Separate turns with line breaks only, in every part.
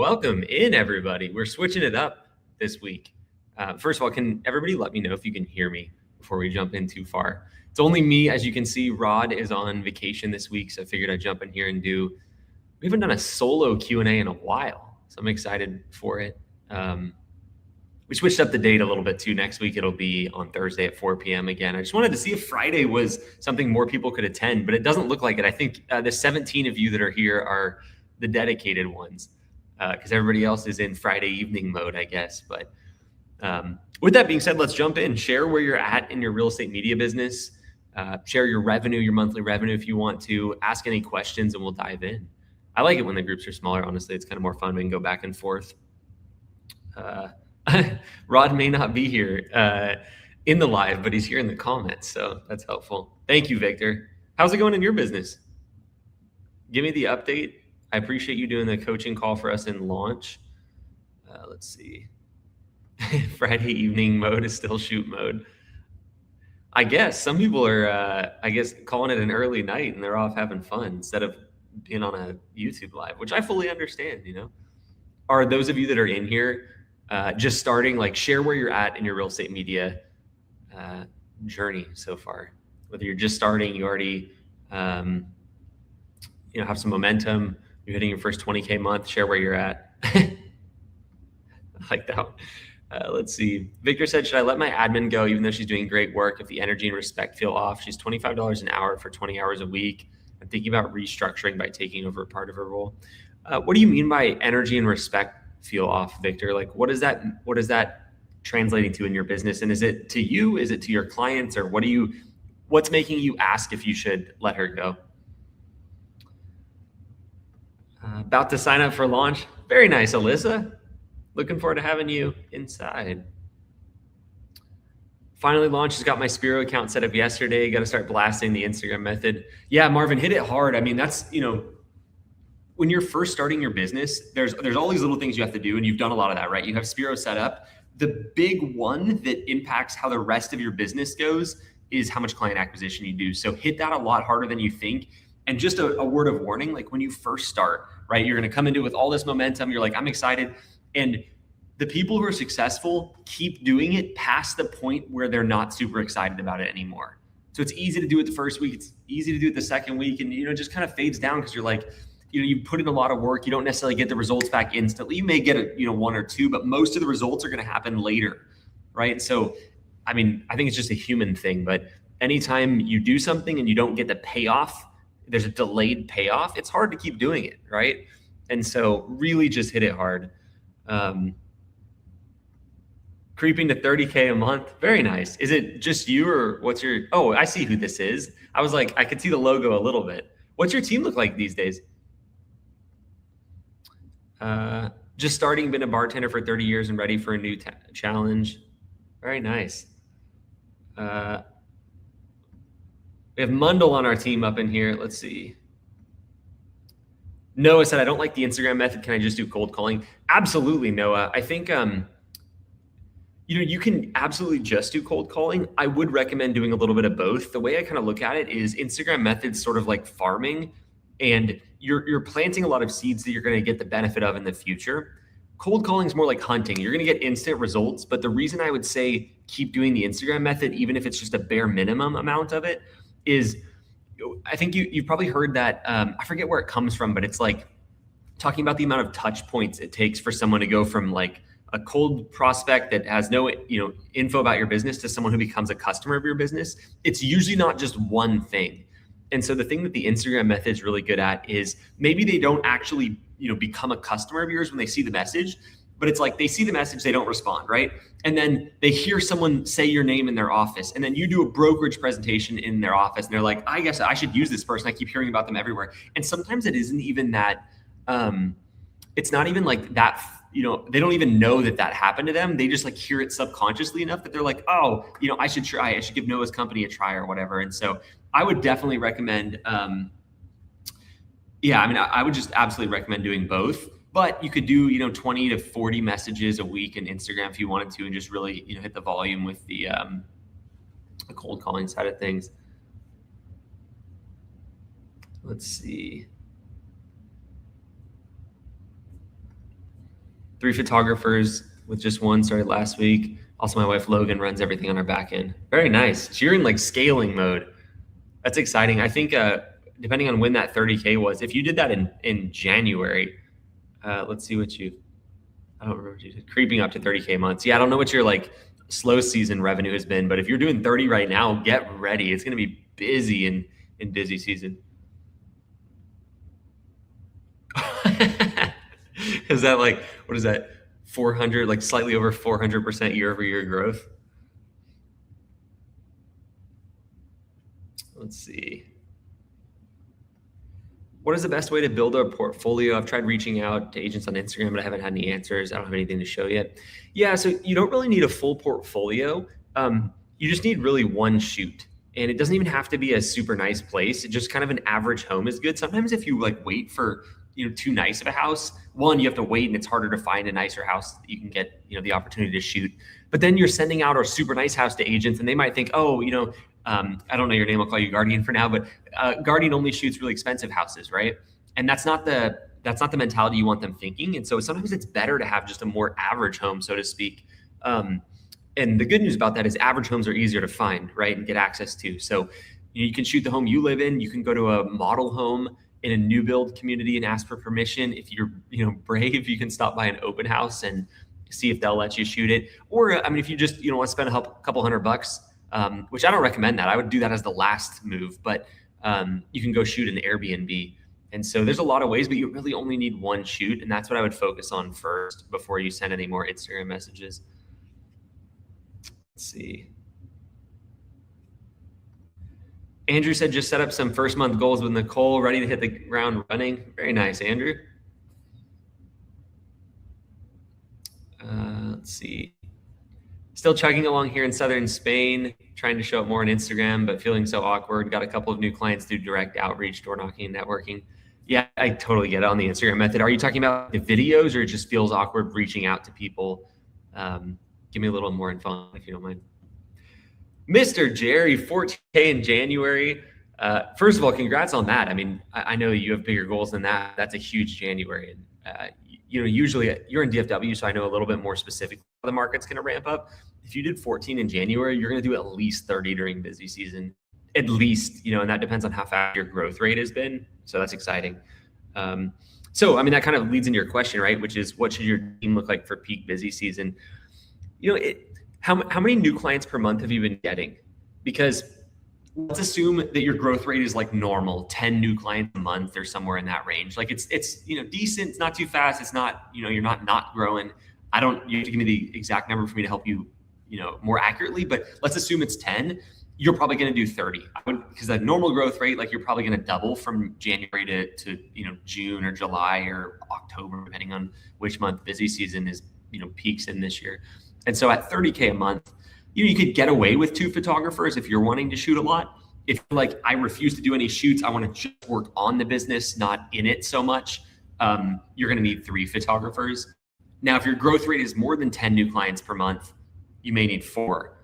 Welcome in, everybody. We're switching it up this week. First of all, can everybody let me know if you can hear me before we jump in too far? It's only me. As you can see, Rod is on vacation this week, so I figured I'd jump in here and do. We haven't done a solo Q&A in a while, so I'm excited for it. We switched up the date a little bit too. Next week, it'll be on Thursday at 4 p.m. again. I just wanted to see if Friday was something more people could attend, but it doesn't look like it. I think the 17 of you that are here are the dedicated ones, because everybody else is in Friday evening mode, I guess. But with that being said, let's jump in. Share where you're at in your real estate media business. Share your revenue, your monthly revenue if you want to. Ask any questions and we'll dive in. I like it when the groups are smaller, honestly. It's kind of more fun. We can go back and forth. Rod may not be here in the live, but he's here in the comments, so that's helpful. Thank you, Victor. How's it going in your business? Give me the update. I appreciate you doing the coaching call for us in launch. Let's see. Friday evening mode is still shoot mode. I guess some people are, calling it an early night and they're off having fun instead of being on a YouTube live, which I fully understand, Are those of you that are in here just starting, like, share where you're at in your real estate media journey so far? Whether you're just starting, you already have some momentum, you're hitting your first 20K month, share where you're at. I like that one. Let's see. Victor said, should I let my admin go even though she's doing great work if the energy and respect feel off? She's $25 an hour for 20 hours a week. I'm thinking about restructuring by taking over part of her role. What do you mean by energy and respect feel off, Victor? Like, what is that translating to in your business? And is it to you? Is it to your clients? Or what's making you ask if you should let her go? About to sign up for launch. Very nice, Alyssa. Looking forward to having you inside. Finally launched. Just got my Spiro account set up yesterday. Got to start blasting the Instagram method. Yeah, Marvin, hit it hard. I mean, that's, when you're first starting your business, there's all these little things you have to do, and you've done a lot of that, right? You have Spiro set up. The big one that impacts how the rest of your business goes is how much client acquisition you do. So hit that a lot harder than you think. And just a word of warning, like when you first start, right, you're going to come into it with all this momentum. You're like, I'm excited. And the people who are successful keep doing it past the point where they're not super excited about it anymore. So it's easy to do it the first week. It's easy to do it the second week. And, it just kind of fades down because you're like, you put in a lot of work. You don't necessarily get the results back instantly. You may get one or two, but most of the results are going to happen later, right? So, I mean, I think it's just a human thing, but anytime you do something and you don't get the payoff, there's a delayed payoff, it's hard to keep doing it, right? And so really just hit it hard. Creeping to 30K a month. Very nice. Is it just you or what's your, oh, I see who this is. I was like, I could see the logo a little bit. What's your team look like these days? Just starting, been a bartender for 30 years and ready for a new challenge. Very nice. We have Mundle on our team up in here. Let's see. Noah said, I don't like the Instagram method. Can I just do cold calling? Absolutely, Noah. I think, you can absolutely just do cold calling. I would recommend doing a little bit of both. The way I kind of look at it is Instagram method's sort of like farming, and you're planting a lot of seeds that you're going to get the benefit of in the future. Cold calling is more like hunting. You're going to get instant results. But the reason I would say keep doing the Instagram method, even if it's just a bare minimum amount of it, is I think you've probably heard that. I forget where it comes from, but it's like talking about the amount of touch points it takes for someone to go from like a cold prospect that has no, info about your business to someone who becomes a customer of your business. It's usually not just one thing. And so the thing that the Instagram method is really good at is maybe they don't actually, become a customer of yours when they see the message, but it's like they see the message, they don't respond, right? And then they hear someone say your name in their office, and then you do a brokerage presentation in their office, and they're like, I guess I should use this person. I keep hearing about them everywhere. And sometimes it isn't even that, it's not even like that, they don't even know that happened to them. They just like hear it subconsciously enough that they're like, oh, I should try. I should give Noah's company a try or whatever. And so I would definitely recommend, I would just absolutely recommend doing both. But you could do, 20 to 40 messages a week in Instagram if you wanted to, and just really, hit the volume with the cold calling side of things. Let's see. 3 photographers with just one started last week. Also, my wife Logan runs everything on our back end. Very nice. So you're in like scaling mode. That's exciting. I think depending on when that 30K was, if you did that in January, let's see what I don't remember what you did. Creeping up to 30K months. Yeah, I don't know what your like slow season revenue has been, but if you're doing 30 right now, get ready. It's going to be busy in busy season. Is that like, what is that? 400, like slightly over 400% year over year growth. Let's see. What is the best way to build a portfolio? I've tried reaching out to agents on Instagram, but I haven't had any answers. I don't have anything to show yet. Yeah, so you don't really need a full portfolio. You just need really one shoot. And it doesn't even have to be a super nice place. It just kind of an average home is good. Sometimes if you like wait for, too nice of a house, one, you have to wait and it's harder to find a nicer house that you can get, the opportunity to shoot. But then you're sending out a super nice house to agents and they might think, oh, I don't know your name. I'll call you Guardian for now, but Guardian only shoots really expensive houses, right? And that's not the mentality you want them thinking. And so sometimes it's better to have just a more average home, so to speak. And the good news about that is average homes are easier to find, right, and get access to. So you can shoot the home you live in. You can go to a model home in a new build community and ask for permission. If you're brave, you can stop by an open house and see if they'll let you shoot it. Or if you just want to spend a couple $100, which I don't recommend that. I would do that as the last move, but you can go shoot an Airbnb. And so there's a lot of ways, but you really only need one shoot. And that's what I would focus on first before you send any more Instagram messages. Let's see. Andrew said, just set up some first month goals with Nicole, ready to hit the ground running. Very nice, Andrew. Let's see. Still chugging along here in southern Spain, trying to show up more on Instagram, but feeling so awkward. Got a couple of new clients through direct outreach, door knocking, and networking. Yeah, I totally get it on the Instagram method. Are you talking about the videos or it just feels awkward reaching out to people? Give me a little more info if you don't mind. Mr. Jerry, 14K in January. First of all, congrats on that. I know you have bigger goals than that. That's a huge January. And, usually you're in DFW, so I know a little bit more specifically how the market's going to ramp up. If you did 14 in January, you're going to do at least 30 during busy season, at least, and that depends on how fast your growth rate has been. So that's exciting. That kind of leads into your question, right? Which is, what should your team look like for peak busy season? How many new clients per month have you been getting? Because let's assume that your growth rate is like normal, 10 new clients a month or somewhere in that range. Like it's decent, it's not too fast. It's not, you're not growing. You have to give me the exact number for me to help you, more accurately, but let's assume it's 10. You're probably going to do 30 because that normal growth rate, like you're probably going to double from January to June or July or October, depending on which month busy season is, peaks in this year. And so at 30K a month, you could get away with 2 photographers if you're wanting to shoot a lot. If you're like, I refuse to do any shoots, I want to just work on the business, not in it so much, you're going to need 3 photographers. Now, if your growth rate is more than 10 new clients per month, you may need 4.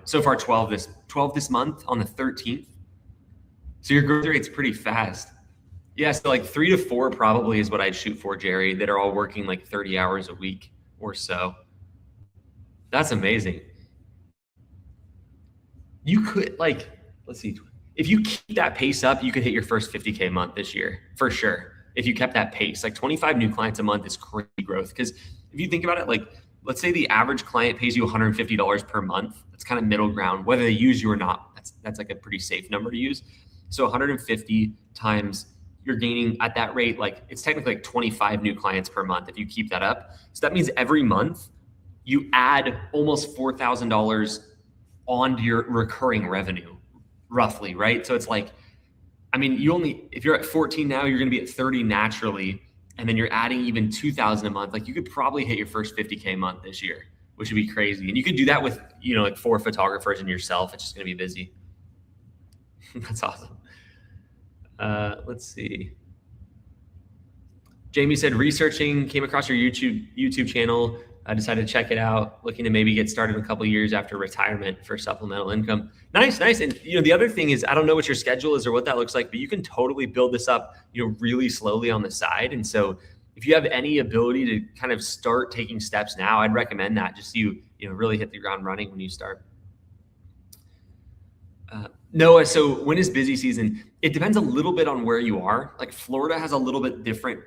So far 12 this month on the 13th. So your growth rate's pretty fast. Yeah, so like 3 to 4 probably is what I'd shoot for, Jerry, that are all working like 30 hours a week or so. That's amazing. You could let's see, if you keep that pace up, you could hit your first 50K a month this year for sure. If you kept that pace, like 25 new clients a month is crazy growth. Because if you think about it, let's say the average client pays you $150 per month. That's kind of middle ground, whether they use you or not. That's like a pretty safe number to use. So 150 times you're gaining at that rate, like it's technically like 25 new clients per month if you keep that up. So that means every month you add almost $4,000 onto your recurring revenue, roughly, right? So it's like, if you're at 14 now, you're going to be at 30 naturally, and then you're adding even 2,000 a month. Like you could probably hit your first 50K a month this year, which would be crazy. And you could do that with, like 4 photographers and yourself. It's just going to be busy. That's awesome. Let's see. Jamie said, researching, came across your YouTube channel. I decided to check it out, looking to maybe get started a couple of years after retirement for supplemental income. Nice. And the other thing is, I don't know what your schedule is or what that looks like, but you can totally build this up, really slowly on the side. And so if you have any ability to kind of start taking steps now, I'd recommend that, just so you really hit the ground running when you start. Noah, so when is busy season? It depends a little bit on where you are. Like Florida has a little bit different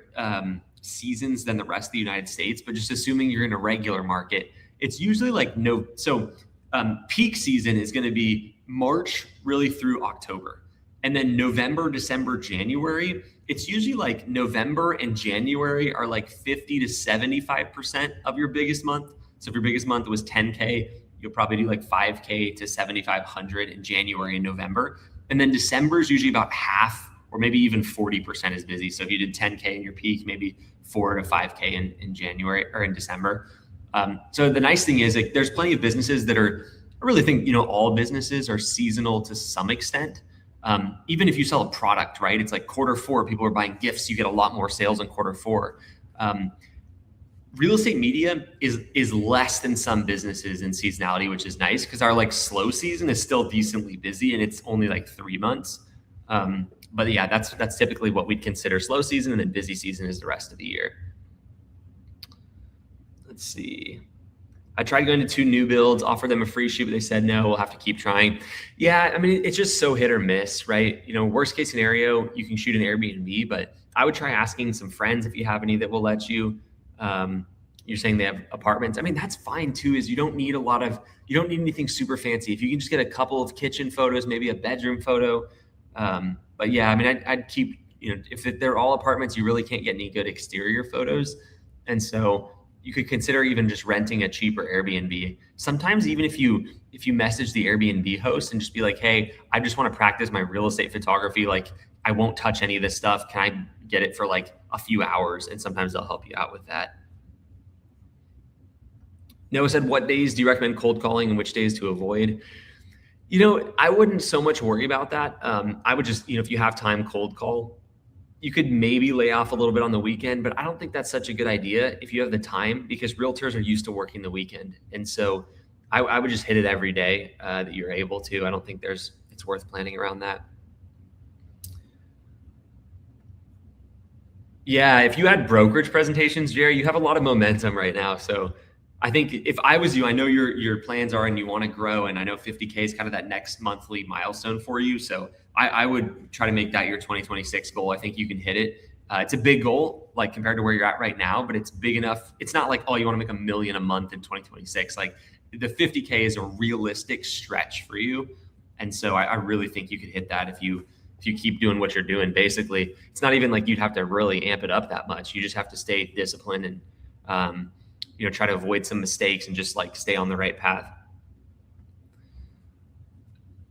seasons than the rest of the United States, but just assuming you're in a regular market, it's usually like peak season is going to be March really through October. And then November, December, January, it's usually like November and January are like 50 to 75% of your biggest month. So if your biggest month was 10K, you'll probably do like 5K to 7,500 in January and November. And then December is usually about half or maybe even 40% is busy. So if you did 10K in your peak, maybe 4 to 5K in January or in December. So the nice thing is like there's plenty of businesses that are, I really think, all businesses are seasonal to some extent. Even if you sell a product, right? It's like Q4, people are buying gifts. You get a lot more sales in Q4. Real estate media is less than some businesses in seasonality, which is nice because our like slow season is still decently busy and it's only like 3 months. But yeah, that's typically what we'd consider slow season, and then busy season is the rest of the year. Let's see. I tried going to 2 new builds, offered them a free shoot, but they said no, we'll have to keep trying. Yeah, I mean, it's just so hit or miss, right? Worst case scenario, you can shoot an Airbnb, but I would try asking some friends if you have any that will let you. You're saying they have apartments. I mean, that's fine too, is you don't need anything super fancy. If you can just get a couple of kitchen photos, maybe a bedroom photo. But yeah, I mean, I'd keep, if they're all apartments, you really can't get any good exterior photos. And so you could consider even just renting a cheaper Airbnb. Sometimes even if you message the Airbnb host and just be like, hey, I just want to practice my real estate photography. Like I won't touch any of this stuff. Can I get it for like a few hours? And sometimes they'll help you out with that. Noah said, what days do you recommend cold calling and which days to avoid? I wouldn't so much worry about that. I would just, if you have time, cold call. You could maybe lay off a little bit on the weekend, but I don't think that's such a good idea if you have the time, because realtors are used to working the weekend. And so I would just hit it every day that you're able to. I don't think it's worth planning around that. Yeah, if you had brokerage presentations, Jerry, you have a lot of momentum right now. So I think if I was you, I know your plans are and you want to grow, and I know 50K is kind of that next monthly milestone for you. So I would try to make that your 2026 goal. I think you can hit it. It's a big goal, like compared to where you're at right now, but it's big enough. It's not like, oh, you want to make $1 million a month in 2026. Like the 50K is a realistic stretch for you. And so I really think you could hit that if you keep doing what you're doing. Basically, it's not even like you'd have to really amp it up that much. You just have to stay disciplined and, try to avoid some mistakes and just like stay on the right path.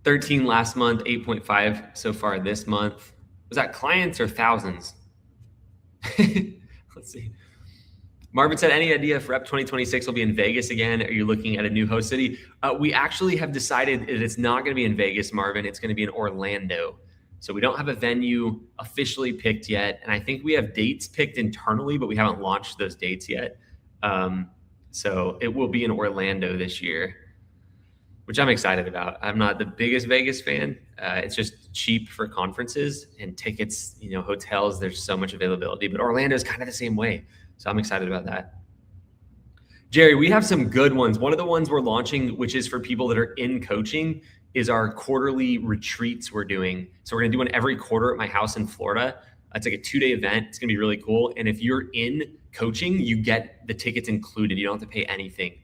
13 last month, 8.5 so far this month. Was that clients or thousands? Let's see. Marvin said, any idea if REPP 2026 will be in Vegas again? Are you looking at a new host city? We actually have decided that it's not going to be in Vegas, Marvin. It's going to be in Orlando. So we don't have a venue officially picked yet. And I think we have dates picked internally, but we haven't launched those dates yet. So it will be in Orlando this year, which I'm excited about. I'm not the biggest Vegas fan. It's just cheap for conferences and tickets, hotels. There's so much availability, but Orlando is kind of the same way. So I'm excited about that. Jerry, we have some good ones. One of the ones we're launching, which is for people that are in coaching, is our quarterly retreats we're doing. So we're going to do one every quarter at my house in Florida. It's like a 2-day event. It's going to be really cool. And if you're in coaching, you get the tickets included. You don't have to pay anything.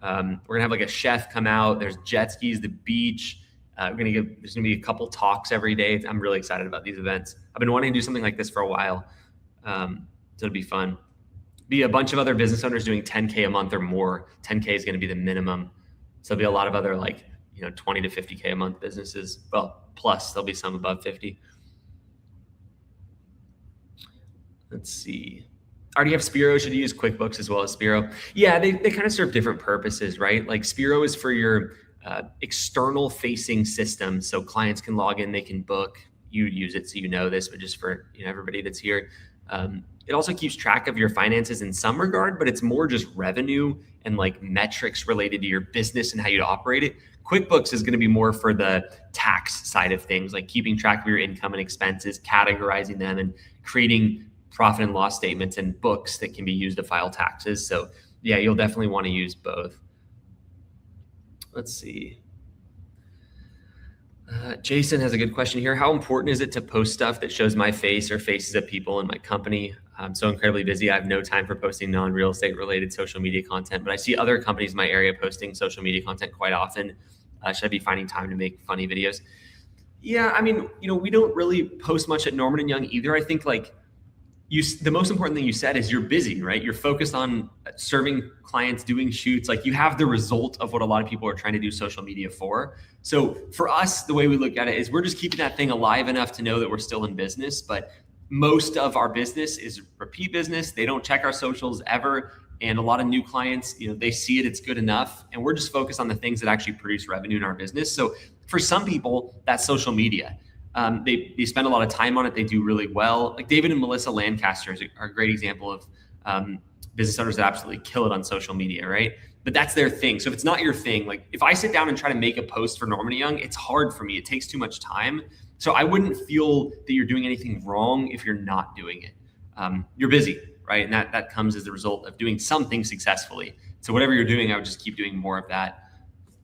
We're going to have like a chef come out. There's jet skis, the beach. There's going to be a couple talks every day. I'm really excited about these events. I've been wanting to do something like this for a while. So it'll be fun. Be a bunch of other business owners doing 10K a month or more. 10K is going to be the minimum. So there'll be a lot of other 20 to 50K a month businesses. Well, plus there'll be some above 50. Let's see. I already have Spiro. Should you use QuickBooks as well as Spiro? Yeah, they kind of serve different purposes, right? Like Spiro is for your external facing system. So clients can log in, they can book. You use it, so you know this, but just for everybody that's here. It also keeps track of your finances in some regard, but it's more just revenue and like metrics related to your business and how you operate it. QuickBooks is going to be more for the tax side of things, like keeping track of your income and expenses, categorizing them, and creating profit and loss statements and books that can be used to file taxes. So yeah, you'll definitely want to use both. Let's see. Jason has a good question here. How important is it to post stuff that shows my face or faces of people in my company? I'm so incredibly busy. I have no time for posting non-real estate related social media content, but I see other companies in my area posting social media content quite often. Should I be finding time to make funny videos? Yeah, I mean, we don't really post much at Norman and Young either. I think the most important thing you said is you're busy, right? You're focused on serving clients, doing shoots. Like you have the result of what a lot of people are trying to do social media for. So for us, the way we look at it is we're just keeping that thing alive enough to know that we're still in business. But most of our business is repeat business. They don't check our socials ever. And a lot of new clients, they see it, it's good enough. And we're just focused on the things that actually produce revenue in our business. So for some people, that's social media. They spend a lot of time on it. They do really well. Like David and Melissa Lancaster are a great example of business owners that absolutely kill it on social media, right? But that's their thing. So if it's not your thing, like if I sit down and try to make a post for Norman Young, it's hard for me. It takes too much time. So I wouldn't feel that you're doing anything wrong if you're not doing it. You're busy, right? And that comes as a result of doing something successfully. So whatever you're doing, I would just keep doing more of that.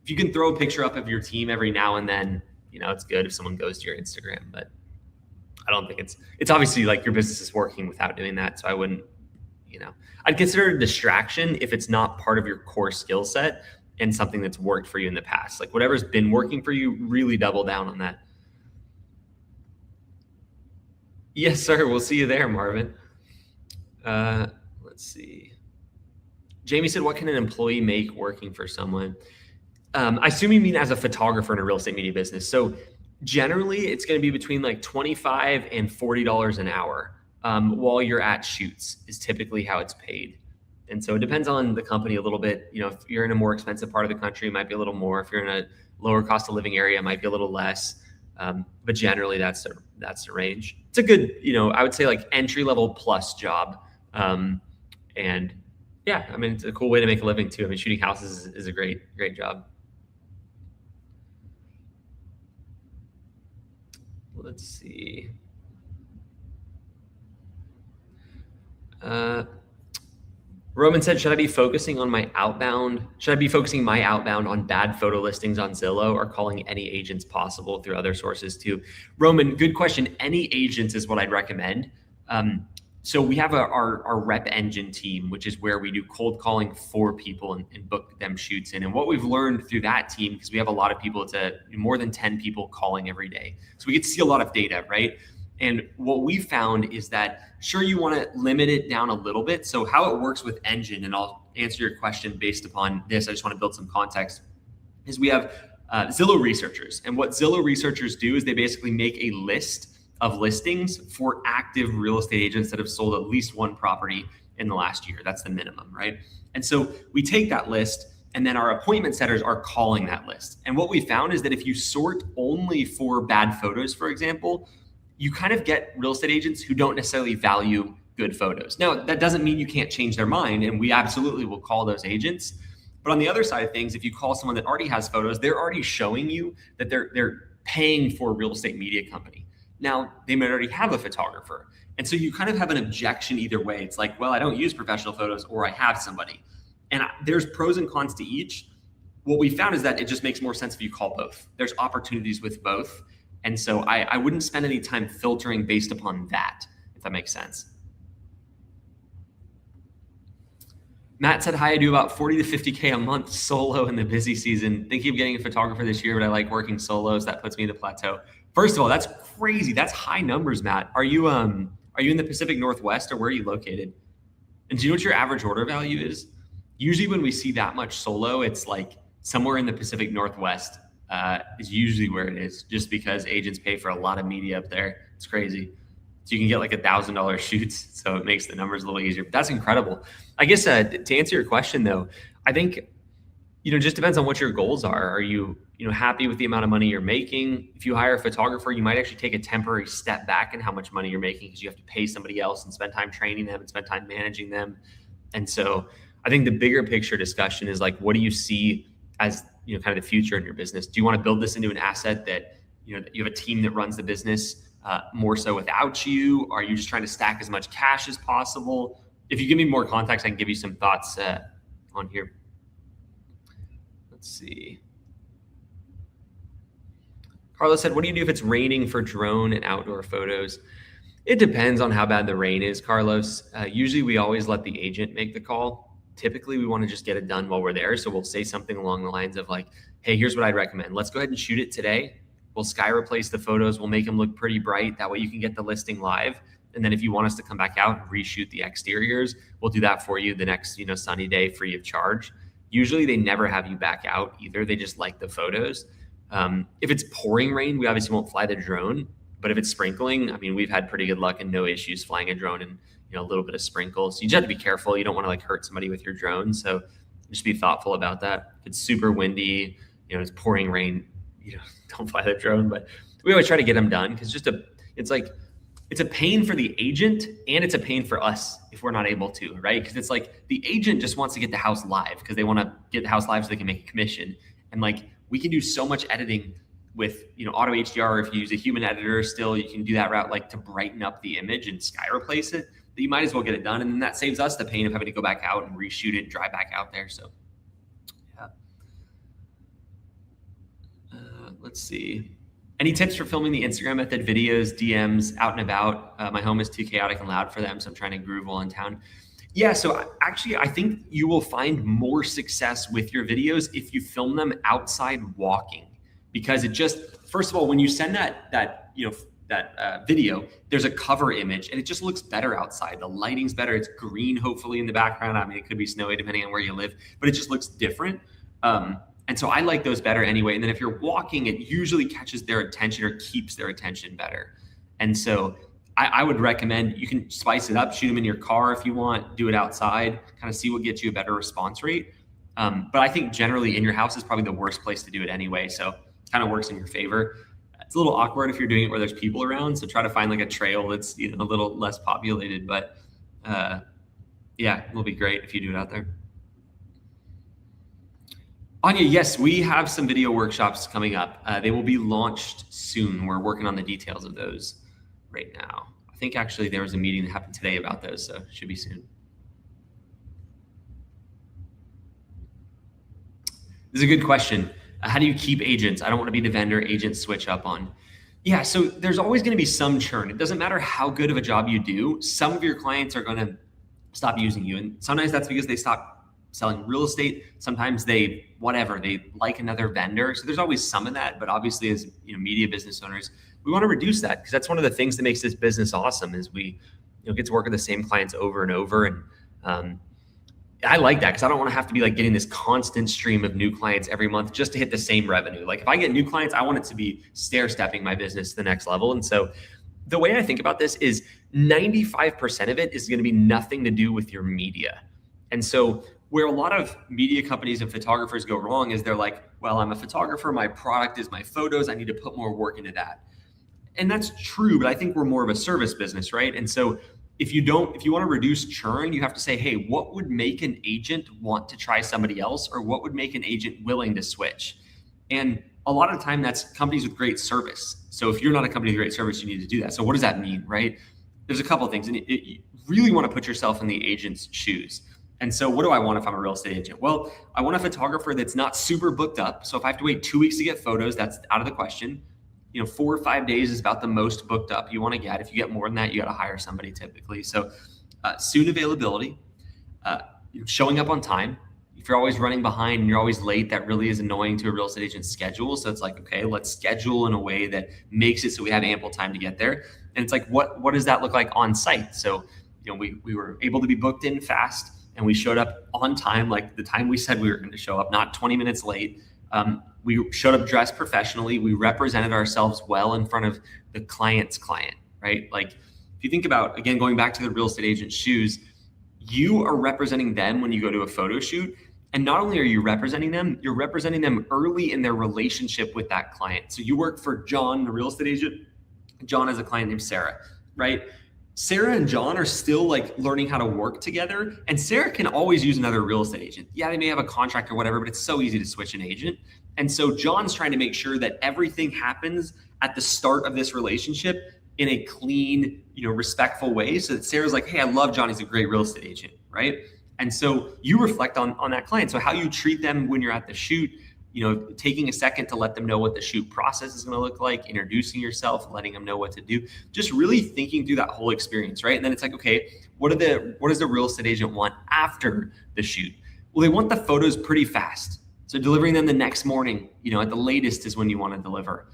If you can throw a picture up of your team every now and then, it's good if someone goes to your Instagram, but I don't think it's obviously like your business is working without doing that. So I wouldn't, I'd consider it a distraction if it's not part of your core skill set and something that's worked for you in the past. Like whatever's been working for you, really double down on that. Yes, sir. We'll see you there, Marvin. Let's see. Jamie said, what can an employee make working for someone? I assume you mean as a photographer in a real estate media business. So generally it's going to be between like $25 and $40 an hour while you're at shoots is typically how it's paid. And so it depends on the company a little bit. If you're in a more expensive part of the country, it might be a little more. If you're in a lower cost of living area, it might be a little less. But generally that's the range. It's a good, I would say like entry level plus job. And yeah, I mean, it's a cool way to make a living too. I mean, shooting houses is a great job. Let's see. Roman said, should I be focusing my outbound on bad photo listings on Zillow or calling any agents possible through other sources too? Roman, good question. Any agents is what I'd recommend. So we have our rep engine team, which is where we do cold calling for people and book them shoots in. And what we've learned through that team, because we have a lot of people, it's more than 10 people calling every day. So we get to see a lot of data, right? And what we found is that, sure, you want to limit it down a little bit. So how it works with engine, and I'll answer your question based upon this, I just want to build some context, is we have Zillow researchers. And what Zillow researchers do is they basically make a list of listings for active real estate agents that have sold at least one property in the last year. That's the minimum, right? And so we take that list and then our appointment setters are calling that list. And what we found is that if you sort only for bad photos, for example, you kind of get real estate agents who don't necessarily value good photos. Now, that doesn't mean you can't change their mind, and we absolutely will call those agents. But on the other side of things, if you call someone that already has photos, they're already showing you that they're paying for a real estate media company. Now, they might already have a photographer. And so you kind of have an objection either way. It's like, well, I don't use professional photos, or I have somebody. And there's pros and cons to each. What we found is that it just makes more sense if you call both. There's opportunities with both. And so I wouldn't spend any time filtering based upon that, if that makes sense. Matt said, hi, I do about 40 to 50K a month solo in the busy season. Thinking of getting a photographer this year, but I like working solos. That puts me in the plateau. First of all, that's crazy. That's high numbers, Matt. Are you in the Pacific Northwest, or where are you located? And do you know what your average order value is? Usually when we see that much solo, it's like somewhere in the Pacific Northwest is usually where it is, just because agents pay for a lot of media up there. It's crazy. So you can get like $1,000 shoots. So it makes the numbers a little easier. But that's incredible. I guess to answer your question though, I think, just depends on what your goals are. Are you, happy with the amount of money you're making? If you hire a photographer, you might actually take a temporary step back in how much money you're making, because you have to pay somebody else and spend time training them and spend time managing them. And so I think the bigger picture discussion is like, what do you see as, kind of the future in your business? Do you want to build this into an asset that, that you have a team that runs the business more so without you? Are you just trying to stack as much cash as possible? If you give me more context, I can give you some thoughts on here. Let's see. Carlos said, what do you do if it's raining for drone and outdoor photos? It depends on how bad the rain is, Carlos. Usually we always let the agent make the call. Typically we want to just get it done while we're there. So we'll say something along the lines of like, hey, here's what I'd recommend. Let's go ahead and shoot it today. We'll sky replace the photos. We'll make them look pretty bright. That way you can get the listing live. And then if you want us to come back out and reshoot the exteriors, we'll do that for you the next, sunny day free of charge. Usually they never have you back out either. They just like the photos. If it's pouring rain, we obviously won't fly the drone, but if it's sprinkling, I mean, we've had pretty good luck and no issues flying a drone and, a little bit of sprinkle. So you just have to be careful. You don't want to like hurt somebody with your drone. So just be thoughtful about that. If it's super windy, it's pouring rain, don't fly the drone, but we always try to get them done because it's a pain for the agent and it's a pain for us if we're not able to, right? Because it's like the agent just wants to get the house live because they want to get the house live so they can make a commission. And like we can do so much editing with auto HDR, or if you use a human editor still, you can do that route like to brighten up the image and sky replace it, that you might as well get it done. And then that saves us the pain of having to go back out and reshoot it and drive back out there. So yeah. Let's see. Any tips for filming the Instagram method videos, DMs, out and about? My home is too chaotic and loud for them, so I'm trying to groove while in town. Yeah, so actually, I think you will find more success with your videos if you film them outside walking, because it just, first of all, when you send that video, there's a cover image and it just looks better outside. The lighting's better. It's green, hopefully in the background. I mean, it could be snowy depending on where you live, but it just looks different. And so I like those better anyway. And then if you're walking, it usually catches their attention or keeps their attention better. And so I would recommend you can spice it up, shoot them in your car if you want, do it outside, kind of see what gets you a better response rate. But I think generally in your house is probably the worst place to do it anyway. So it kind of works in your favor. It's a little awkward if you're doing it where there's people around. So try to find like a trail that's a little less populated, but yeah, it'll be great if you do it out there. Anya, yes, we have some video workshops coming up. They will be launched soon. We're working on the details of those right now. I think actually there was a meeting that happened today about those, so it should be soon. This is a good question. How do you keep agents? I don't want to be the vendor agents switch up on. Yeah, so there's always going to be some churn. It doesn't matter how good of a job you do. Some of your clients are going to stop using you. And sometimes that's because they stop selling real estate. Sometimes they like another vendor. So there's always some of that. But obviously as media business owners, we want to reduce that because that's one of the things that makes this business awesome is we get to work with the same clients over and over. And I like that because I don't want to have to be like getting this constant stream of new clients every month just to hit the same revenue. Like if I get new clients, I want it to be stair-stepping my business to the next level. And so the way I think about this is 95% of it is going to be nothing to do with your media. And so where a lot of media companies and photographers go wrong is they're like, well, I'm a photographer. My product is my photos. I need to put more work into that. And that's true, but I think we're more of a service business, right? And so if you want to reduce churn, you have to say, hey, what would make an agent want to try somebody else, or what would make an agent willing to switch? And a lot of the time that's companies with great service. So if you're not a company with great service, you need to do that. So what does that mean, right? There's a couple of things, and you really want to put yourself in the agent's shoes. And so what do I want if I'm a real estate agent? Well, I want a photographer that's not super booked up. So if I have to wait 2 weeks to get photos, that's out of the question. 4 or 5 days is about the most booked up you want to get. If you get more than that, you got to hire somebody typically. So soon availability, showing up on time. If you're always running behind and you're always late, that really is annoying to a real estate agent's schedule. So it's like, okay, let's schedule in a way that makes it so we have ample time to get there. And it's like, what does that look like on site? So, we were able to be booked in fast and we showed up on time, like the time we said we were going to show up, not 20 minutes late. We showed up dressed professionally. We represented ourselves well in front of the client's client, right? Like if you think about, again, going back to the real estate agent's shoes, you are representing them when you go to a photo shoot. And not only are you representing them, you're representing them early in their relationship with that client. So you work for John, the real estate agent. John has a client named Sarah, right? Sarah and John are still like learning how to work together. And Sarah can always use another real estate agent. Yeah, they may have a contract or whatever, but it's so easy to switch an agent. And so John's trying to make sure that everything happens at the start of this relationship in a clean, respectful way, so that Sarah's like, hey, I love John, he's a great real estate agent, right? And so you reflect on that client. So how you treat them when you're at the shoot, taking a second to let them know what the shoot process is going to look like, introducing yourself, letting them know what to do, just really thinking through that whole experience, right? And then it's like, okay, what does the real estate agent want after the shoot? Well, they want the photos pretty fast. So delivering them the next morning, at the latest is when you want to deliver.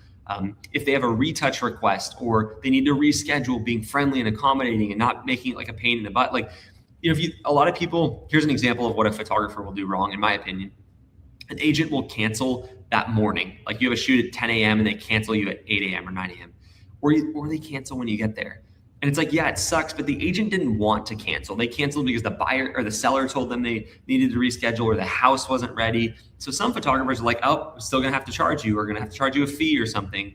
If they have a retouch request or they need to reschedule, being friendly and accommodating and not making it like a pain in the butt. Like, a lot of people, here's an example of what a photographer will do wrong, in my opinion. An agent will cancel that morning. Like you have a shoot at 10 a.m. and they cancel you at 8 a.m. or 9 a.m. Or they cancel when you get there. And it's like, yeah, it sucks, but the agent didn't want to cancel. They canceled because the buyer or the seller told them they needed to reschedule or the house wasn't ready. So some photographers are like, oh, I'm still gonna have to charge you or gonna have to charge you a fee or something.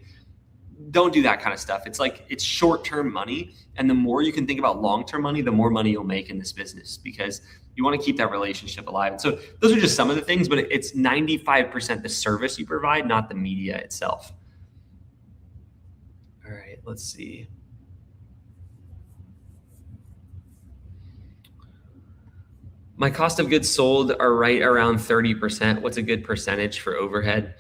Don't do that kind of stuff. It's like, it's short-term money. And the more you can think about long-term money, the more money you'll make in this business, because you want to keep that relationship alive. And so those are just some of the things, but it's 95% the service you provide, not the media itself. All right, let's see. My cost of goods sold are right around 30%. What's a good percentage for overhead?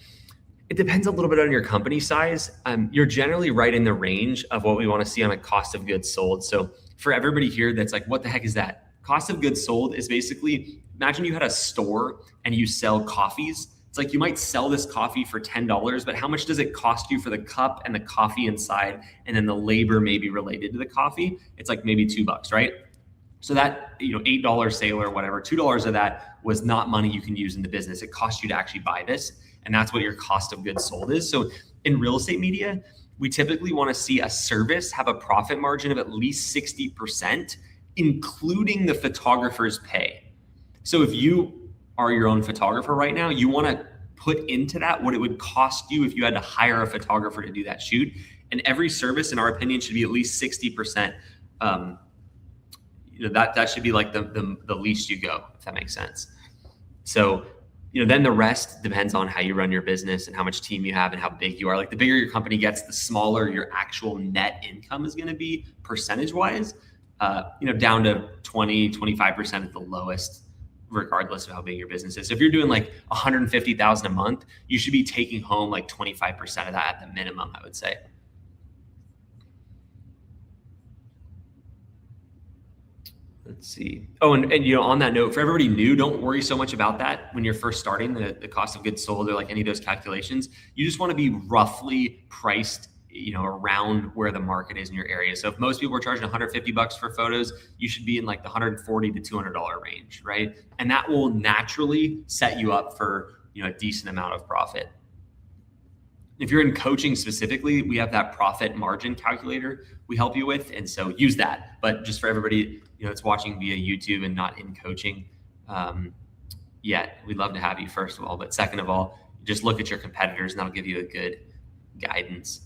It depends a little bit on your company size. You're generally right in the range of what we want to see on a cost of goods sold. So for everybody here that's like, what the heck is that? Cost of goods sold is basically, imagine you had a store and you sell coffees. It's like you might sell this coffee for $10, but how much does it cost you for the cup and the coffee inside? And then the labor maybe related to the coffee. It's like maybe $2, right? So that, $8 sale or whatever, $2 of that was not money you can use in the business. It cost you to actually buy this. And that's what your cost of goods sold is. So in real estate media, we typically want to see a service have a profit margin of at least 60%, including the photographer's pay. So if you are your own photographer right now, you want to put into that what it would cost you if you had to hire a photographer to do that shoot. And every service, in our opinion, should be at least 60%. That should be like the least you go, if that makes sense. So, then the rest depends on how you run your business and how much team you have and how big you are. Like the bigger your company gets, the smaller your actual net income is going to be percentage wise, down to 20, 25% at the lowest, regardless of how big your business is. So if you're doing like 150,000 a month, you should be taking home like 25% of that at the minimum, I would say. Let's see. Oh, and on that note, for everybody new, don't worry so much about that when you're first starting the cost of goods sold or like any of those calculations. You just want to be roughly priced, around where the market is in your area. So if most people are charging $150 for photos, you should be in like the $140 to $200 range, right? And that will naturally set you up for, a decent amount of profit. If you're in coaching specifically, we have that profit margin calculator we help you with. And so use that. But just for everybody, that's watching via YouTube and not in coaching yet, we'd love to have you, first of all. But second of all, just look at your competitors and that'll give you a good guidance.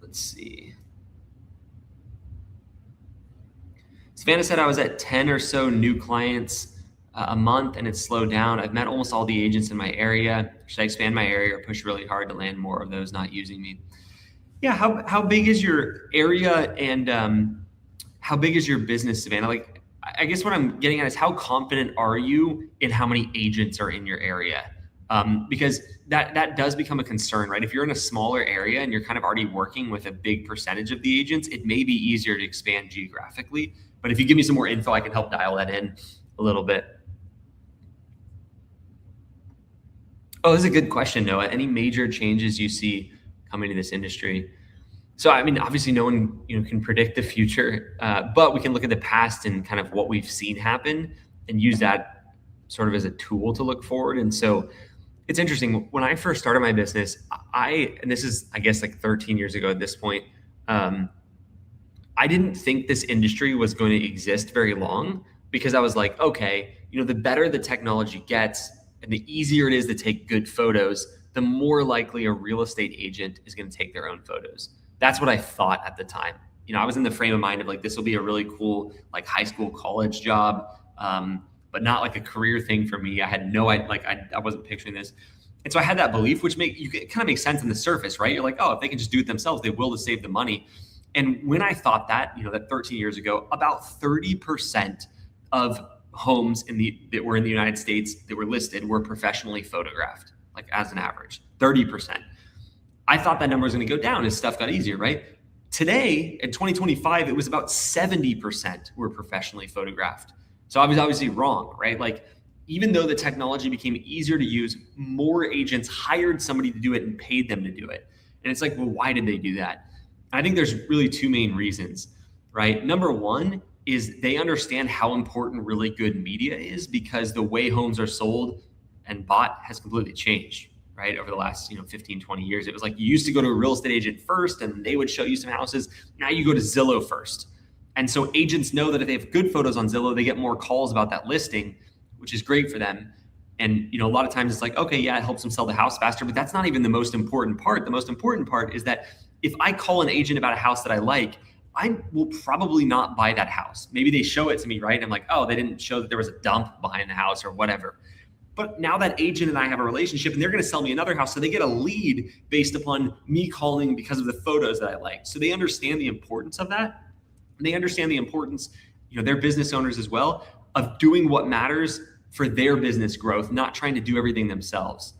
Let's see. Savannah said, I was at 10 or so new clients a month and it's slowed down. I've met almost all the agents in my area. Should I expand my area or push really hard to land more of those not using me? Yeah. How big is your area and how big is your business, Savannah? Like, I guess what I'm getting at is how confident are you in how many agents are in your area? Because that does become a concern, right? If you're in a smaller area and you're kind of already working with a big percentage of the agents, it may be easier to expand geographically. But if you give me some more info, I can help dial that in a little bit. Oh, this is a good question, Noah. Any major changes you see coming to this industry? So, I mean, obviously no one can predict the future, but we can look at the past and kind of what we've seen happen and use that sort of as a tool to look forward. And so it's interesting. When I first started my business, and this is, I guess, like 13 years ago at this point, I didn't think this industry was going to exist very long because I was like, okay, the better the technology gets and the easier it is to take good photos, the more likely a real estate agent is going to take their own photos. That's what I thought at the time. I was in the frame of mind of like, this will be a really cool, like high school, college job, but not like a career thing for me. I had I wasn't picturing this. And so I had that belief, which it kind of makes sense on the surface, right? You're like, oh, if they can just do it themselves, they will to save the money. And when I thought that, that 13 years ago, about 30% of homes that were in the United States that were listed were professionally photographed, like as an average, 30%. I thought that number was going to go down as stuff got easier, right? Today, in 2025, it was about 70% were professionally photographed. So I was obviously wrong, right? Like, even though the technology became easier to use, more agents hired somebody to do it and paid them to do it. And it's like, well, why did they do that? I think there's really two main reasons, right? Number one is they understand how important really good media is, because the way homes are sold and bought has completely changed, right? Over the last 15, 20 years. It was like you used to go to a real estate agent first and they would show you some houses. Now you go to Zillow first. And so agents know that if they have good photos on Zillow, they get more calls about that listing, which is great for them. And a lot of times it's like, okay, yeah, it helps them sell the house faster, but that's not even the most important part. The most important part is that if I call an agent about a house that I like, I will probably not buy that house. Maybe they show it to me, right? I'm like, oh, they didn't show that there was a dump behind the house or whatever. But now that agent and I have a relationship, and they're going to sell me another house. So they get a lead based upon me calling because of the photos that I like. So they understand the importance of that. And they understand the importance, they're business owners as well, of doing what matters for their business growth, not trying to do everything themselves.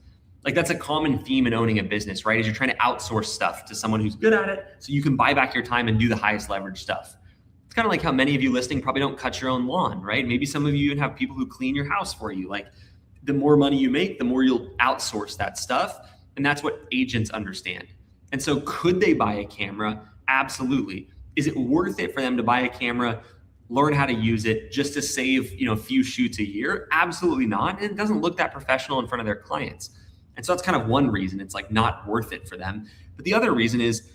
Like, that's a common theme in owning a business, right? Is you're trying to outsource stuff to someone who's good at it so you can buy back your time and do the highest leverage stuff. It's kind of like how many of you listening probably don't cut your own lawn, right? Maybe some of you even have people who clean your house for you. Like, the more money you make, the more you'll outsource that stuff. And that's what agents understand. And so could they buy a camera? Absolutely. Is it worth it for them to buy a camera, learn how to use it just to save, a few shoots a year? Absolutely not. And it doesn't look that professional in front of their clients. And so that's kind of one reason it's like not worth it for them. But the other reason is,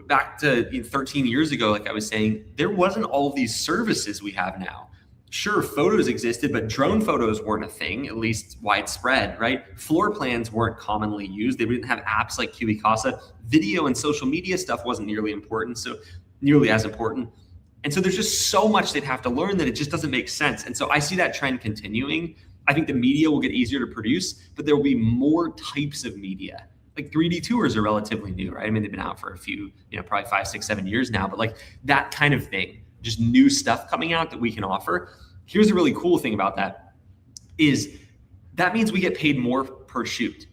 back to 13 years ago, like I was saying, there wasn't all of these services we have now. Sure, photos existed, but drone photos weren't a thing, at least widespread, right? Floor plans weren't commonly used. They didn't have apps like Cubicasa. Video and social media stuff wasn't nearly as important. And so there's just so much they'd have to learn that it just doesn't make sense. And so I see that trend continuing. I think the media will get easier to produce, but there will be more types of media. Like 3D tours are relatively new, right? I mean, they've been out for a few, probably 5, 6, 7 years now, but like that kind of thing, just new stuff coming out that we can offer. Here's the really cool thing about that is that means we get paid more per shoot.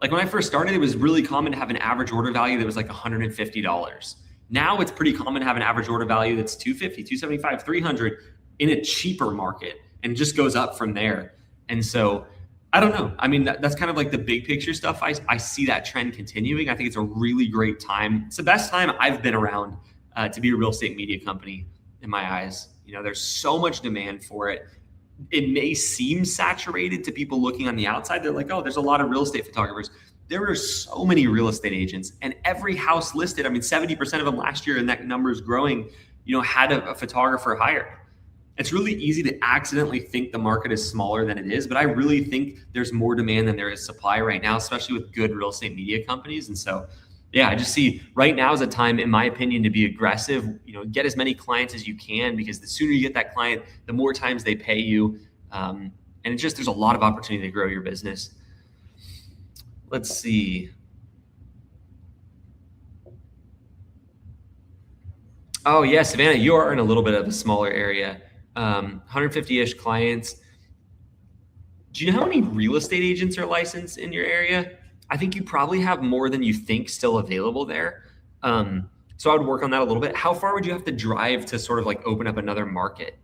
Like when I first started, it was really common to have an average order value that was like $150. Now it's pretty common to have an average order value that's $250, $275, $300 in a cheaper market, and it just goes up from there. And so I don't know. I mean, that's kind of like the big picture stuff. I see that trend continuing. I think it's a really great time. It's the best time I've been around to be a real estate media company in my eyes. There's so much demand for it. It may seem saturated to people looking on the outside. They're like, oh, there's a lot of real estate photographers. There are so many real estate agents, and every house listed, 70% of them last year, and that number is growing, had a photographer hired. It's really easy to accidentally think the market is smaller than it is, but I really think there's more demand than there is supply right now, especially with good real estate media companies. And so, yeah, I just see right now is a time, in my opinion, to be aggressive, get as many clients as you can, because the sooner you get that client, the more times they pay you. And there's a lot of opportunity to grow your business. Let's see. Oh yeah, Savannah, you are in a little bit of a smaller area. 150-ish clients. Do you know how many real estate agents are licensed in your area? I think you probably have more than you think still available there. So I would work on that a little bit. How far would you have to drive to sort of like open up another market?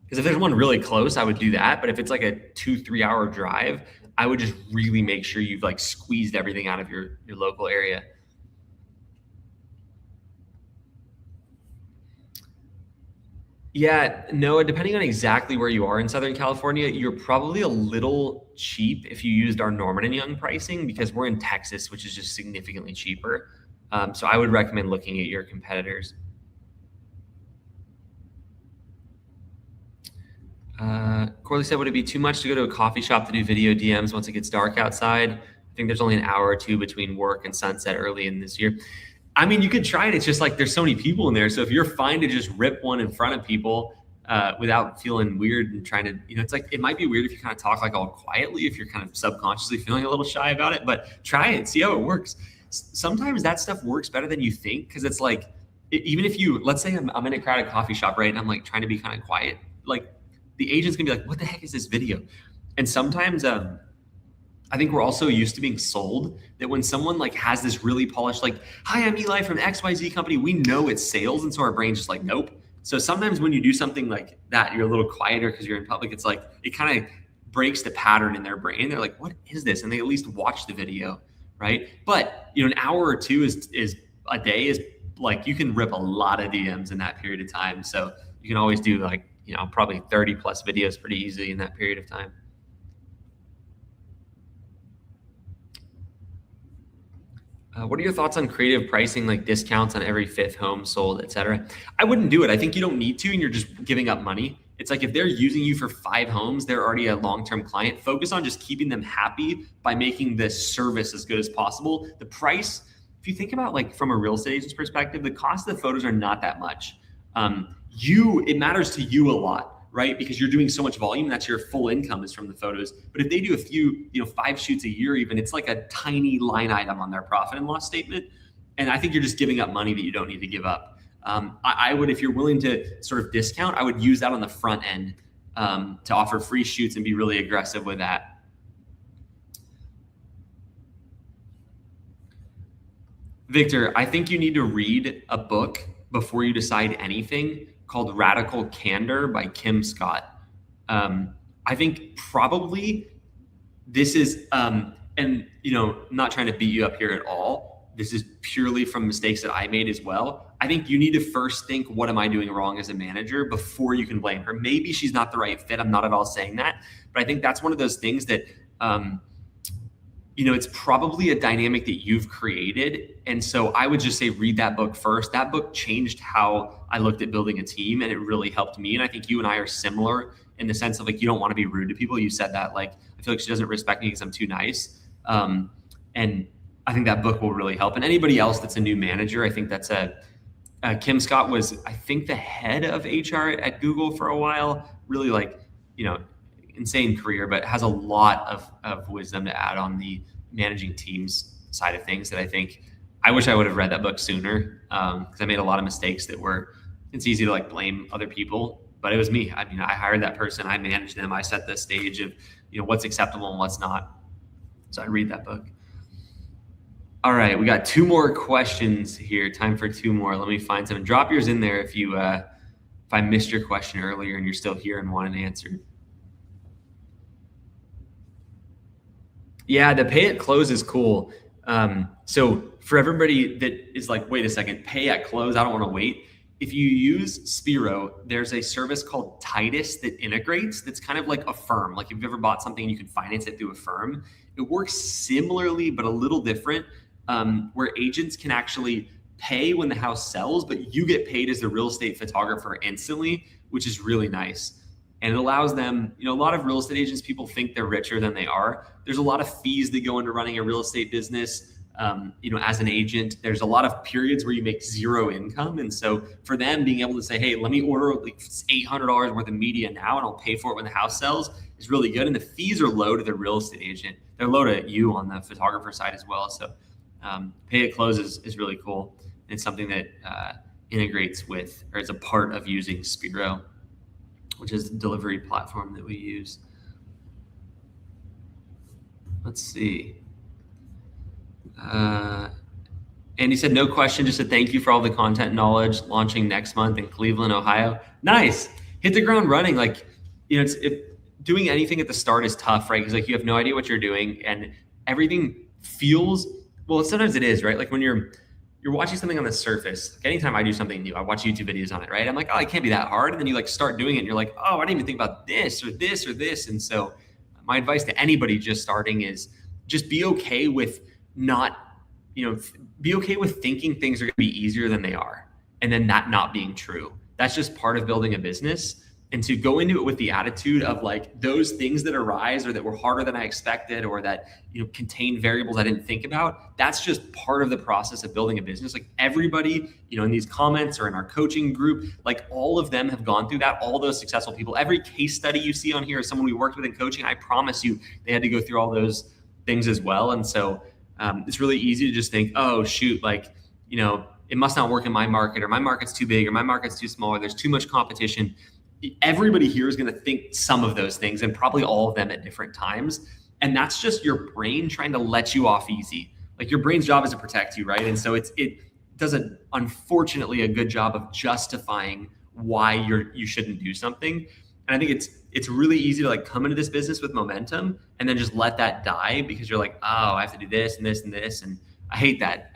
Because if there's one really close, I would do that. But if it's like a 2-3 hour drive, I would just really make sure you've like squeezed everything out of your local area. Yeah, Noah, depending on exactly where you are in Southern California, you're probably a little cheap if you used our Norman and Young pricing, because we're in Texas, which is just significantly cheaper. So I would recommend looking at your competitors. Corley said, would it be too much to go to a coffee shop to do video DMs once it gets dark outside? I think there's only an hour or two between work and sunset early in this year. I mean, you could try it. It's just like there's so many people in there. So if you're fine to just rip one in front of people, without feeling weird and trying to, it's like, it might be weird if you kind of talk like all quietly, if you're kind of subconsciously feeling a little shy about it, but try it, see how it works. Sometimes that stuff works better than you think. Cause it's like, even if you, let's say I'm in a crowded coffee shop, right? And I'm like trying to be kind of quiet. Like the agent's gonna be like, what the heck is this video? And sometimes, I think we're also used to being sold that when someone like has this really polished, like, hi, I'm Eli from XYZ company, we know it's sales. And so our brain's just like, nope. So sometimes when you do something like that, you're a little quieter because you're in public. It's like, it kind of breaks the pattern in their brain. They're like, what is this? And they at least watch the video, right? But, an hour or two is a day is like, you can rip a lot of DMs in that period of time. So you can always do like, probably 30 plus videos pretty easily in that period of time. What are your thoughts on creative pricing, like discounts on every 5th home sold, et cetera? I wouldn't do it. I think you don't need to, and you're just giving up money. It's like if they're using you for 5 homes, they're already a long-term client. Focus on just keeping them happy by making the service as good as possible. The price, if you think about like from a real estate agent's perspective, the cost of the photos are not that much. It matters to you a lot, right? Because you're doing so much volume, that's your full income is from the photos. But if they do a few, 5 shoots a year even, it's like a tiny line item on their profit and loss statement. And I think you're just giving up money that you don't need to give up. I would, if you're willing to sort of discount, I would use that on the front end to offer free shoots and be really aggressive with that. Victor, I think you need to read a book before you decide anything called Radical Candor by Kim Scott. I think probably this is, not trying to beat you up here at all. This is purely from mistakes that I made as well. I think you need to first think, what am I doing wrong as a manager before you can blame her? Maybe she's not the right fit. I'm not at all saying that, but I think that's one of those things that, it's probably a dynamic that you've created. And so I would just say, read that book first. That book changed how I looked at building a team, and it really helped me. And I think you and I are similar in the sense of like, you don't want to be rude to people. You said that, like, I feel like she doesn't respect me because I'm too nice. And I think that book will really help. And anybody else that's a new manager, I think that's Kim Scott was, I think, the head of HR at Google for a while, really like, insane career, but has a lot of wisdom to add on the managing teams side of things that I think I wish I would have read that book sooner. Cause I made a lot of mistakes it's easy to like blame other people, but it was me. I mean, I hired that person, I managed them, I set the stage of, what's acceptable and what's not. So I read that book. All right, we got 2 more questions here. Time for 2 more. Let me find some. Drop yours in there if I missed your question earlier and you're still here and want an answer. Yeah, the pay at close is cool. So for everybody that is like, wait a second, pay at close, I don't want to wait. If you use Spiro, there's a service called Titus that integrates, that's kind of like a firm. Like if you've ever bought something and you can finance it through a firm, it works similarly, but a little different, where agents can actually pay when the house sells, but you get paid as the real estate photographer instantly, which is really nice. And it allows them, a lot of real estate agents, people think they're richer than they are. There's a lot of fees that go into running a real estate business. As an agent, there's a lot of periods where you make 0 income. And so for them being able to say, hey, let me order like $800 worth of media now and I'll pay for it when the house sells is really good. And the fees are low to the real estate agent. They're low to you on the photographer side as well. So pay at close is really cool. And it's something that integrates with, or is a part of using Spiro, which is the delivery platform that we use. Let's see. Andy said, no question, just a thank you for all the content and knowledge, launching next month in Cleveland, Ohio. Nice. Hit the ground running. Like, doing anything at the start is tough, right? Because like you have no idea what you're doing and everything feels, well, sometimes it is, right? Like when you're watching something on the surface, like anytime I do something new, I watch YouTube videos on it, right? I'm like, oh, it can't be that hard. And then you like start doing it and you're like, oh, I didn't even think about this or this or this. And so my advice to anybody just starting is just be okay with be okay with thinking things are going to be easier than they are. And then that not being true. That's just part of building a business. and to go into it with the attitude of like those things that arise or that were harder than I expected or that contain variables I didn't think about, that's just part of the process of building a business. Like everybody in these comments or in our coaching group, like all of them have gone through that. All those successful people, every case study you see on here is someone we worked with in coaching. I promise you they had to go through all those things as well. And so it's really easy to just think, oh shoot, like it must not work in my market, or my market's too big, or my market's too small, or there's too much competition. Everybody here is going to think some of those things, and probably all of them at different times. And that's just your brain trying to let you off easy. Like your brain's job is to protect you, right? And so it does unfortunately a good job of justifying why you shouldn't do something. And I think it's really easy to like come into this business with momentum and then just let that die because you're like, oh, I have to do this and this and this. And I hate that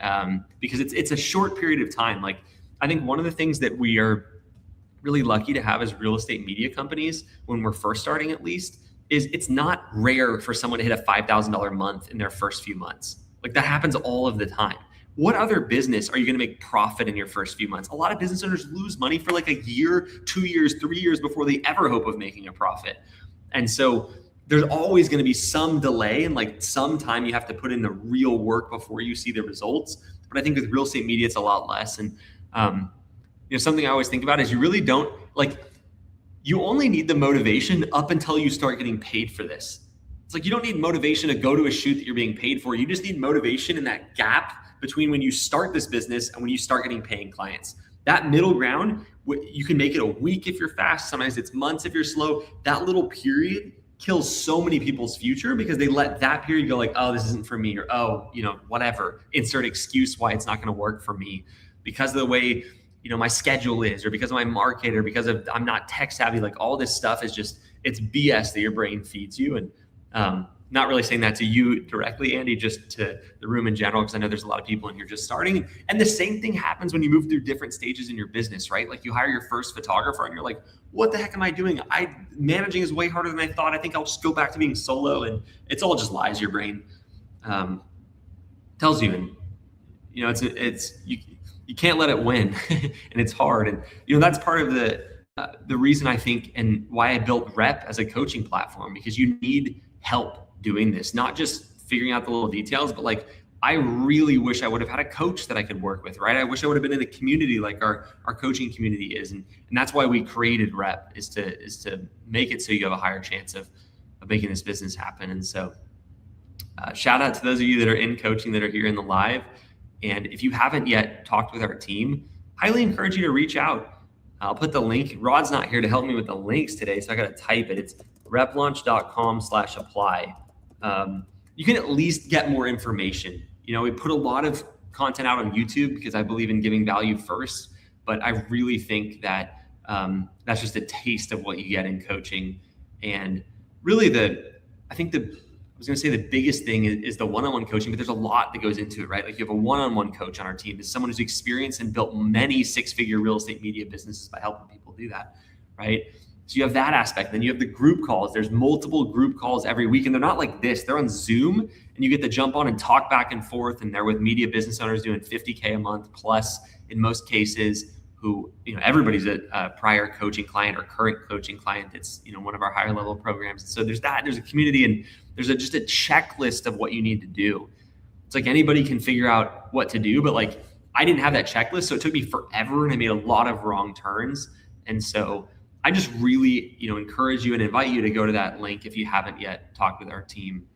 because it's a short period of time. Like I think one of the things that we are really lucky to have as real estate media companies when we're first starting, at least, is it's not rare for someone to hit a $5,000 a month in their first few months. Like that happens all of the time. What other business are you going to make profit in your first few months? A lot of business owners lose money for like a year, 2 years, 3 years before they ever hope of making a profit. And so there's always going to be some delay and like some time you have to put in the real work before you see the results. But I think with real estate media, it's a lot less. And something I always think about is you really don't you only need the motivation up until you start getting paid for this. It's like you don't need motivation to go to a shoot that you're being paid for. You just need motivation in that gap between when you start this business and when you start getting paying clients. That middle ground, you can make it a week if you're fast. Sometimes it's months if you're slow. That little period kills so many people's future because they let that period go like, oh, this isn't for me, or oh, whatever. Insert excuse why it's not going to work for me because of the way my schedule is, or because of my market, or because of I'm not tech savvy. Like all this stuff is just, it's BS that your brain feeds you. And not really saying that to you directly, Andy, just to the room in general, because I know there's a lot of people in here just starting. And the same thing happens when you move through different stages in your business, right? Like you hire your first photographer and you're like, what the heck am I doing? Managing is way harder than I thought. I think I'll just go back to being solo. And it's all just lies your brain tells you. And you can't let it win and it's hard. And, that's part of the reason I think, and why I built REPP as a coaching platform, because you need help doing this, not just figuring out the little details, but like, I really wish I would have had a coach that I could work with, right? I wish I would have been in a community like our coaching community is. And that's why we created REPP is to make it so you have a higher chance of making this business happen. And so shout out to those of you that are in coaching that are here in the live. And if you haven't yet talked with our team, highly encourage you to reach out. I'll put the link. Rod's not here to help me with the links today, so I got to type it. It's replaunch.com/apply. You can at least get more information. We put a lot of content out on YouTube because I believe in giving value first, but I really think that that's just a taste of what you get in coaching. And really I was going to say the biggest thing is the one-on-one coaching, but there's a lot that goes into it, right? Like you have a one-on-one coach on our team. This is someone who's experienced and built many six-figure real estate media businesses by helping people do that, right? So you have that aspect. Then you have the group calls. There's multiple group calls every week, and they're not like this. They're on Zoom, and you get to jump on and talk back and forth, and they're with media business owners doing $50K a month plus in most cases, who, everybody's a prior coaching client or current coaching client. It's, one of our higher level programs. So there's a community, and there's just a checklist of what you need to do. It's like anybody can figure out what to do, but like I didn't have that checklist. So it took me forever and I made a lot of wrong turns. And so I just really, encourage you and invite you to go to that link if you haven't yet talked with our team,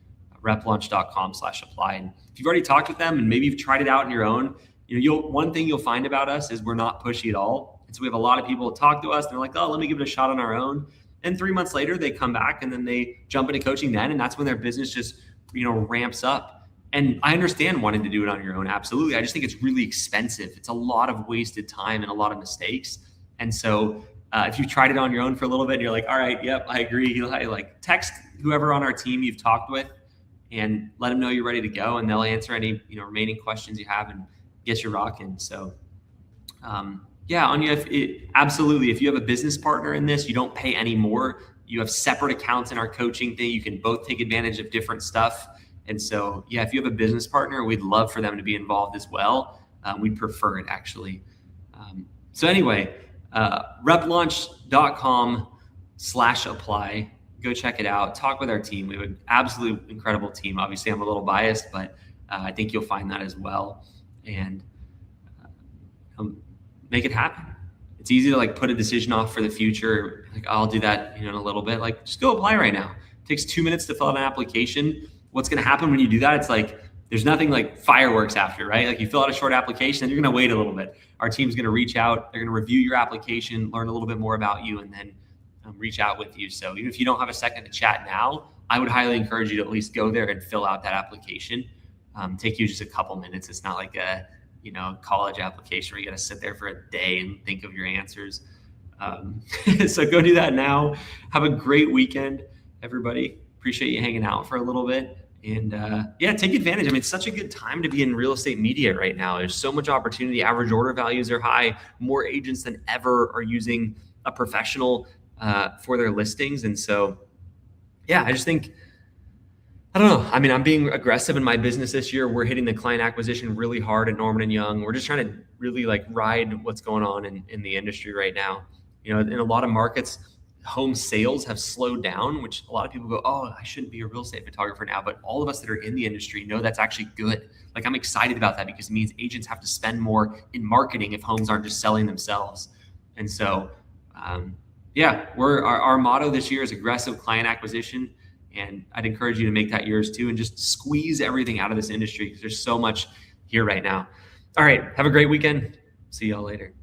replaunch.com/apply. And if you've already talked with them and maybe you've tried it out on your own, one thing you'll find about us is we're not pushy at all. And so we have a lot of people that talk to us and they're like, oh, let me give it a shot on our own. And 3 months later, they come back and then they jump into coaching then. And that's when their business just, ramps up. And I understand wanting to do it on your own. Absolutely. I just think it's really expensive. It's a lot of wasted time and a lot of mistakes. And so if you've tried it on your own for a little bit and you're like, all right, yep, I agree. Like text whoever on our team you've talked with and let them know you're ready to go. And they'll answer any, remaining questions you have and get you rocking. So, Anya, absolutely. If you have a business partner in this, you don't pay any more. You have separate accounts in our coaching thing. You can both take advantage of different stuff. And so, if you have a business partner, we'd love for them to be involved as well. We'd prefer it actually. So anyway, replaunch.com /apply. Go check it out. Talk with our team. We have an absolute incredible team. Obviously, I'm a little biased, but I think you'll find that as well. And make it happen. It's easy to like put a decision off for the future. Like, I'll do that, in a little bit. Like, just go apply right now. It takes 2 minutes to fill out an application. What's going to happen when you do that? It's like, there's nothing like fireworks after, right? Like, you fill out a short application and you're going to wait a little bit. Our team's going to reach out. They're going to review your application, learn a little bit more about you, and then reach out with you. So even if you don't have a second to chat now, I would highly encourage you to at least go there and fill out that application. Take you just a couple minutes. It's not like a college application where you got to sit there for a day and think of your answers. So go do that now. Have a great weekend, everybody. Appreciate you hanging out for a little bit. And take advantage. I mean, it's such a good time to be in real estate media right now. There's so much opportunity. Average order values are high. More agents than ever are using a professional for their listings. And so, I just think, I don't know. I mean, I'm being aggressive in my business this year. We're hitting the client acquisition really hard at Norman & Young. We're just trying to really like ride what's going on in the industry right now. In a lot of markets, home sales have slowed down, which a lot of people go, oh, I shouldn't be a real estate photographer now. But all of us that are in the industry know that's actually good. Like, I'm excited about that because it means agents have to spend more in marketing if homes aren't just selling themselves. And so, our motto this year is aggressive client acquisition. And I'd encourage you to make that yours too, and just squeeze everything out of this industry because there's so much here right now. All right. Have a great weekend. See y'all later.